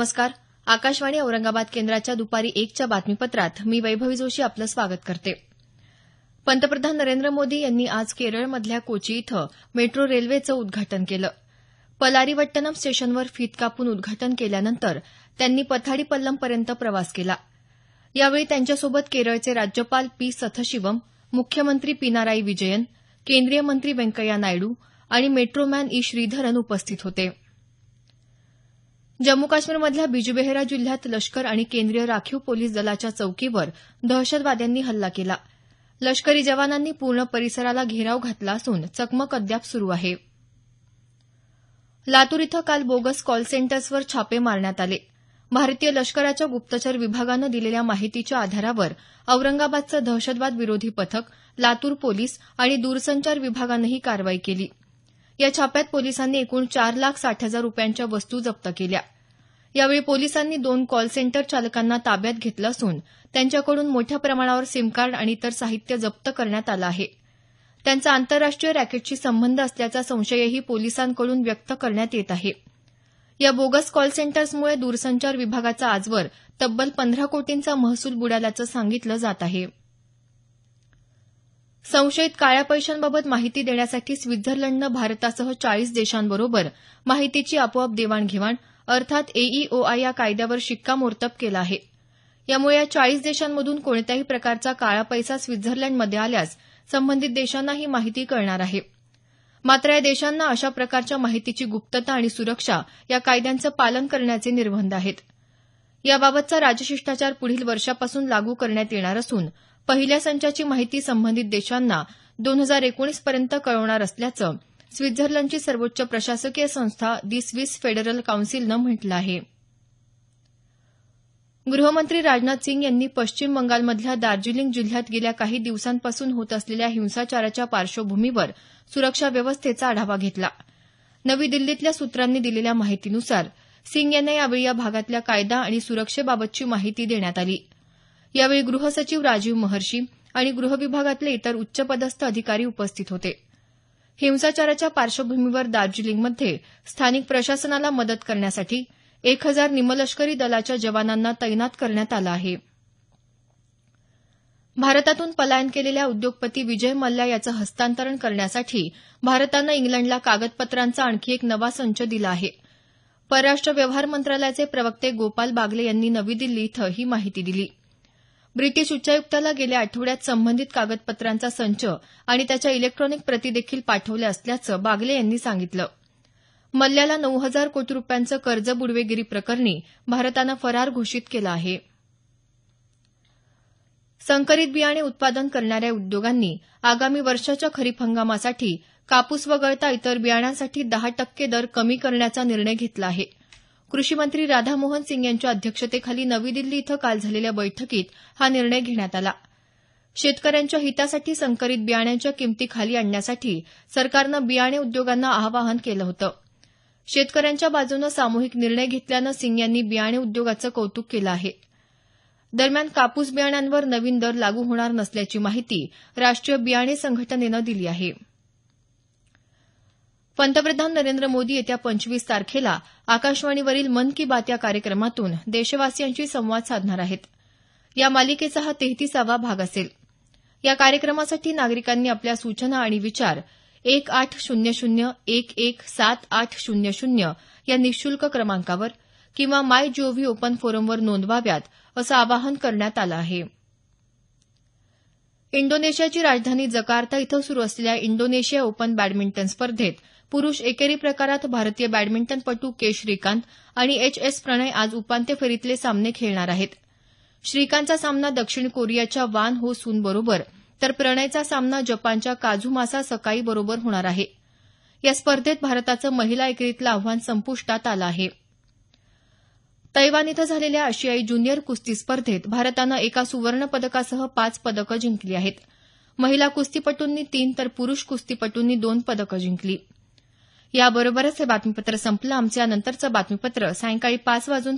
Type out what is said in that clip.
नमस्कार. आकाशवाणी औरंगाबाद केंद्राच्या दुपारी 1च्या बातमीपत्रात मी वैभवी जोशी आपलं स्वागत करते. पंतप्रधान नरेंद्र मोदी यांनी आज केरळमधल्या कोची इथं मेट्रो रेल्वेचं उद्घाटन केलं. पलारीवट्टनम स्टेशनवर फीत कापून उद्घाटन केल्यानंतर त्यांनी पथाडीपल्लमपर्यंत प्रवास केला. यावेळी त्यांच्यासोबत केरळचे राज्यपाल पी सथशिवम, मुख्यमंत्री पिनाराई विजयन, केंद्रीय मंत्री व्यंकय्या नायडू आणि मेट्रोमॅन ई श्रीधरन उपस्थित होते. जम्मू काश्मीरमधल्या बिजबेहरा जिल्ह्यात लष्कर आणि केंद्रीय राखीव पोलीस दलाच्या चौकीवर दहशतवाद्यांनी हल्ला केला. लष्करी जवानांनी पूर्ण परिसराला घेराव घातला असून चकमक अद्याप सुरू आहे. लातूर इथं काल बोगस कॉल सेंटर्सवर छापे मारण्यात आले. भारतीय लष्कराच्या गुप्तचर विभागानं दिलेल्या माहितीच्या आधारावर औरंगाबादचं दहशतवाद विरोधी पथक, लातूर पोलीस आणि दूरसंचार विभागानं ही कारवाई केली. या छाप्यात पोलिसांनी एकूण 4,60,000 रुपयांच्या वस्तू जप्त केल्या. यावेळी पोलिसांनी 2 कॉल सेंटर चालकांना ताब्यात घेतलं असून त्यांच्याकडून मोठ्या प्रमाणावर सिमकार्ड आणि इतर साहित्य जप्त करण्यात आलं आहे. त्यांचा आंतरराष्ट्रीय रॅकेटशी संबंध असल्याचा संशयही पोलिसांकडून व्यक्त करण्यात येत आहे. या बोगस कॉल सेंटर्समुळे दूरसंचार विभागाचा आजवर तब्बल 15 कोटींचा महसूल बुडाल्याचं सांगितलं जात आहे. संशयित काळ्या पैशांबाबत माहिती देण्यासाठी स्वित्झर्लंडनं भारतासह 40 देशांबरोबर माहितीची आपोआप देवाणघेवाण अर्थात एईओआय या कायद्यावर शिक्कामोर्तब केलं आहे. यामुळे या 40 देशांमधून कोणत्याही प्रकारचा काळा पैसा स्वित्झर्लंडमध्ये आल्यास संबंधित देशांना ही माहिती कळणार आहे. मात्र या देशांना अशा प्रकारच्या माहितीची गुप्तता आणि सुरक्षा या कायद्यांचं पालन करण्याचे निर्बंध आहेत. याबाबतचा राजशिष्टाचार पुढील वर्षापासून लागू करण्यात येणार असून पहिल्या संचाची माहिती संबंधित देशांना 2019 पर्यंत कळवणार असल्याचं स्वित्झर्लंडची सर्वोच्च प्रशासकीय संस्था दी स्विस फेडरल काउन्सिलनं म्हटलं आहे. गृहमंत्री राजनाथ सिंग यांनी पश्चिम बंगालमधल्या दार्जिलिंग जिल्ह्यात गेल्या काही दिवसांपासून होत असलेल्या हिंसाचाराच्या पार्श्वभूमीवर सुरक्षा व्यवस्थेचा आढावा घेतला. नवी दिल्लीतल्या सूत्रांनी दिलेल्या माहितीनुसार सिंग यांना यावेळी या भागातल्या कायदा आणि सुरक्षेबाबतची माहिती देण्यात आली. यावेळी गृहसचिव राजीव महर्षी आणि गृहविभागातले इतर उच्चपदस्थ अधिकारी उपस्थित होते. हिंसाचाराच्या पार्श्वभूमीवर दार्जिलिंगमध्ये स्थानिक प्रशासनाला मदत करण्यासाठी 1,000 निमलष्करी दलाच्या जवानांना तैनात करण्यात आलं आहे. भारतातून पलायन केलेल्या उद्योगपती विजय मल्ल्या याचं हस्तांतरण करण्यासाठी भारतानं इंग्लंडला कागदपत्रांचा आणखी एक नवा संच दिला आहे. परराष्ट्र व्यवहार मंत्रालयाचे प्रवक्ते गोपाल बागले यांनी नवी दिल्ली इथं ही माहिती दिली. ब्रिटिश उच्चायुक्ताला गेल्या आठवड्यात संबंधित कागदपत्रांचा संच आणि त्याच्या इलेक्ट्रॉनिक प्रती देखील पाठवल्या असल्याचं बागले यांनी सांगितलं. मल्ल्याला 9,000 कोटी रुपयांचं कर्ज बुडवेगिरी प्रकरणी भारतानं फरार घोषित केलं आहे. संकरित बियाणे उत्पादन करणाऱ्या उद्योगांनी आगामी वर्षाच्या खरीप हंगामासाठी कापूस वगळता इतर बियाण्यांसाठी 10% दर कमी करण्याचा निर्णय घेतला आहे. कृषी मंत्री राधामोहन सिंग यांच्या अध्यक्षतेखाली नवी दिल्ली इथं काल झालेल्या बैठकीत हा निर्णय घेण्यात आला. शेतकऱ्यांच्या हितासाठी संकरित बियाण्यांच्या किंमती खाली आणण्यासाठी सरकारनं बियाणे उद्योगांना आवाहन केलं होतं. शेतकऱ्यांच्या बाजूनं सामूहिक निर्णय घेतल्यानं सिंग यांनी बियाणे उद्योगाचं कौतुक केलं आहे. दरम्यान कापूस बियाण्यांवर नवीन दर लागू होणार नसल्याची माहिती राष्ट्रीय बियाणे संघटनेनं दिली आहे. पंतप्रधान नरेंद्र मोदी येत्या 25 तारखेला आकाशवाणीवरील मन की बात या कार्यक्रमातून देशवासियांशी संवाद साधणार आहेत. या मालिकेचा हा 33वा भाग असेल. या कार्यक्रमासाठी नागरिकांनी आपल्या सूचना आणि विचार 1800117800 या निःशुल्क क्रमांकावर किंवा मायजीओव्ही ओपन फोरमवर नोंदवाव्यात असं आवाहन करण्यात आलं आहे. इंडोनेशियाची राजधानी जकार्ता इथं सुरू असलेल्या इंडोनेशिया ओपन बॅडमिंटन स्पर्धेत पुरुष एकेरी प्रकारात भारतीय बॅडमिंटनपटू के श्रीकांत आणि एच.एस. प्रणय आज उपांत्य फेरीतले सामने खेळणार आहेत. श्रीकांतचा सामना दक्षिण कोरियाच्या वान हो सून बरोबर तर प्रणयचा सामना जपानच्या काझुमासा सकाई बरोबर होणार आहे. या स्पर्धेत भारताचं महिला एकेरीतलं आव्हान संपुष्टात आलं आहे. तैवान इथं झालेल्या आशियाई ज्युनियर कुस्ती स्पर्धेत भारतानं एका सुवर्ण पदकासह 5 पदकं जिंकली आहेत. महिला कुस्तीपटूंनी 3 तर पुरुष कुस्तीपटूंनी 2 पदकं जिंकली. याबरोबरच हे बातमीपत्र संपलं. आमचं यानंतरचं बातमीपत्र सायंकाळी 5:25 वाजून